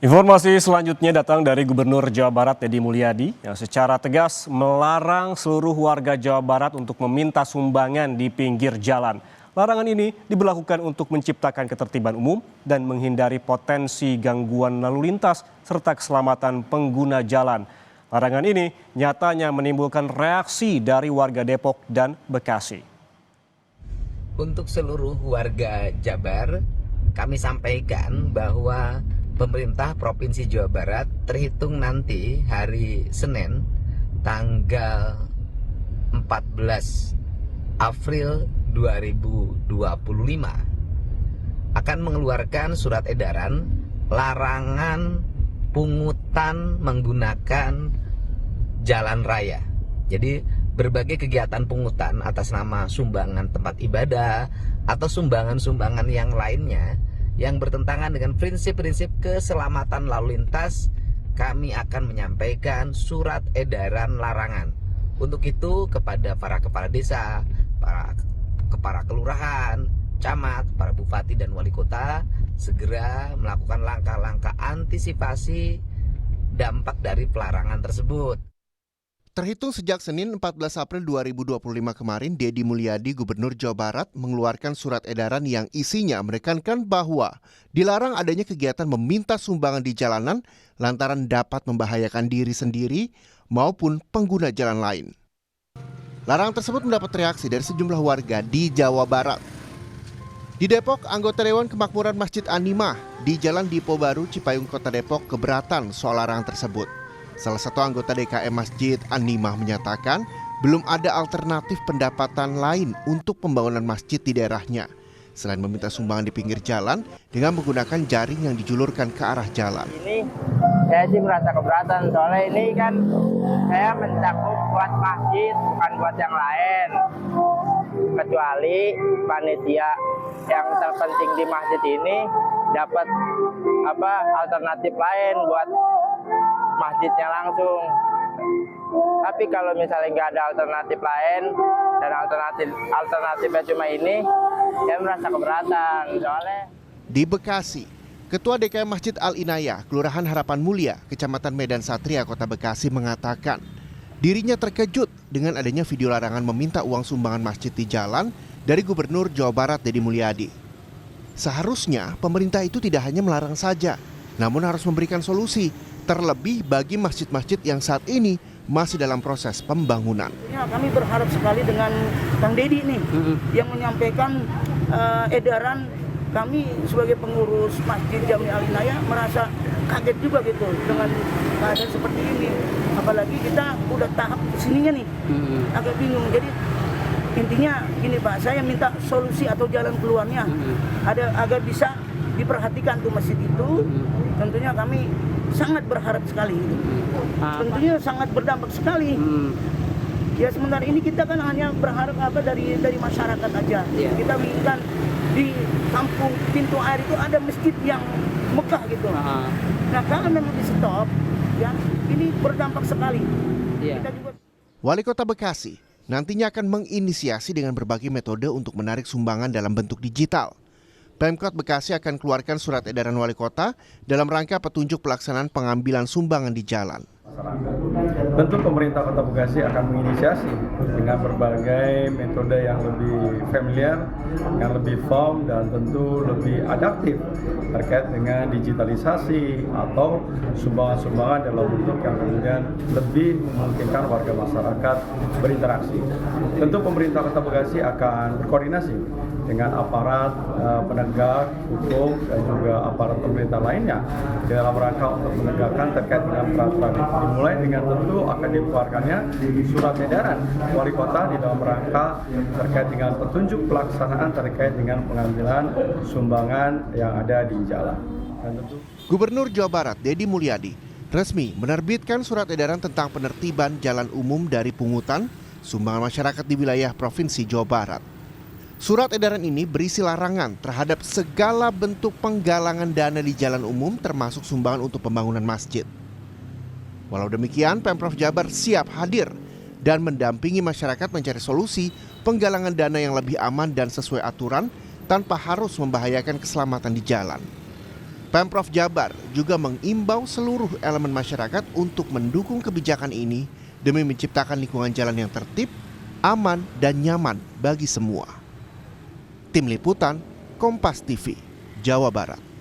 Informasi selanjutnya datang dari Gubernur Jawa Barat Deddy Mulyadi yang secara tegas melarang seluruh warga Jawa Barat untuk meminta sumbangan di pinggir jalan. Larangan ini diberlakukan untuk menciptakan ketertiban umum dan menghindari potensi gangguan lalu lintas serta keselamatan pengguna jalan. Larangan ini nyatanya menimbulkan reaksi dari warga Depok dan Bekasi. Untuk seluruh warga Jabar, kami sampaikan bahwa pemerintah Provinsi Jawa Barat terhitung nanti hari Senin tanggal 14 April 2025 akan mengeluarkan surat edaran larangan pungutan menggunakan jalan raya. Jadi berbagai kegiatan pungutan atas nama sumbangan tempat ibadah atau sumbangan-sumbangan yang lainnya yang bertentangan dengan prinsip-prinsip keselamatan lalu lintas, kami akan menyampaikan surat edaran larangan. Untuk itu kepada para kepala desa, para kepala kelurahan, camat, para bupati dan wali kota segera melakukan langkah-langkah antisipasi dampak dari pelarangan tersebut. Terhitung sejak Senin 14 April 2025 kemarin, Deddy Mulyadi, Gubernur Jawa Barat, mengeluarkan surat edaran yang isinya menekankan bahwa dilarang adanya kegiatan meminta sumbangan di jalanan lantaran dapat membahayakan diri sendiri maupun pengguna jalan lain. Larangan tersebut mendapat reaksi dari sejumlah warga di Jawa Barat. Di Depok, anggota Dewan Kemakmuran Masjid An-Nimah di Jalan Dipo Baru, Cipayung, Kota Depok keberatan soal larangan tersebut. Salah satu anggota DKM Masjid An-Nimah menyatakan belum ada alternatif pendapatan lain untuk pembangunan masjid di daerahnya selain meminta sumbangan di pinggir jalan dengan menggunakan jaring yang dijulurkan ke arah jalan. Ini saya sih merasa keberatan soalnya ini kan saya mencakup buat masjid bukan buat yang lain, kecuali panitia yang terpenting di masjid ini dapat alternatif lain buat masjidnya langsung. Tapi kalau misalnya nggak ada alternatif lain dan alternatifnya cuma ini, saya merasa keberatan soalnya. Di Bekasi, Ketua DKM Masjid Al-Inayah, Kelurahan Harapan Mulia, Kecamatan Medan Satria, Kota Bekasi mengatakan dirinya terkejut dengan adanya video larangan meminta uang sumbangan masjid di jalan dari Gubernur Jawa Barat Deddy Mulyadi. Seharusnya pemerintah itu tidak hanya melarang saja, namun harus memberikan solusi, terlebih bagi masjid-masjid yang saat ini masih dalam proses pembangunan. Ya, kami berharap sekali dengan Kang Deddy nih yang menyampaikan edaran. Kami sebagai pengurus Masjid Jami Al-Inayah merasa kaget juga gitu dengan keadaan seperti ini. Apalagi kita udah tahap kesininya nih, agak bingung. Jadi intinya gini Pak, saya minta solusi atau jalan keluarnya ada agar bisa diperhatikan tuh masjid itu. Tentunya kami sangat berharap sekali. Tentunya sangat berdampak sekali. Ya sementara ini kita kan hanya berharap dari masyarakat aja. Kita inginkan di kampung pintu air itu ada masjid yang megah gitu. Nah kalau memang di stop, ya ini berdampak sekali. Kita juga... Wali Kota Bekasi nantinya akan menginisiasi dengan berbagai metode untuk menarik sumbangan dalam bentuk digital. Pemkot Bekasi akan keluarkan surat edaran wali kota dalam rangka petunjuk pelaksanaan pengambilan sumbangan di jalan. Tentu pemerintah Kota Bekasi akan menginisiasi dengan berbagai metode yang lebih familiar, yang lebih firm dan tentu lebih adaptif terkait dengan digitalisasi atau sumbangan-sumbangan dalam bentuk yang kemudian lebih memungkinkan warga masyarakat berinteraksi. Tentu pemerintah Kota Bekasi akan berkoordinasi dengan aparat penegak hukum dan juga aparat pemerintah lainnya dalam rangka untuk menegakkan terkait dengan peraturan itu. Dimulai dengan tentu akan dikeluarkannya surat edaran wali kota di dalam rangka terkait dengan petunjuk pelaksanaan terkait dengan pengambilan sumbangan yang ada di jalan. Dan tentu Gubernur Jawa Barat Deddy Mulyadi resmi menerbitkan surat edaran tentang penertiban jalan umum dari pungutan sumbangan masyarakat di wilayah Provinsi Jawa Barat. Surat edaran ini berisi larangan terhadap segala bentuk penggalangan dana di jalan umum termasuk sumbangan untuk pembangunan masjid. Walau demikian, Pemprov Jabar siap hadir dan mendampingi masyarakat mencari solusi penggalangan dana yang lebih aman dan sesuai aturan tanpa harus membahayakan keselamatan di jalan. Pemprov Jabar juga mengimbau seluruh elemen masyarakat untuk mendukung kebijakan ini demi menciptakan lingkungan jalan yang tertib, aman, dan nyaman bagi semua. Tim Liputan, Kompas TV, Jawa Barat.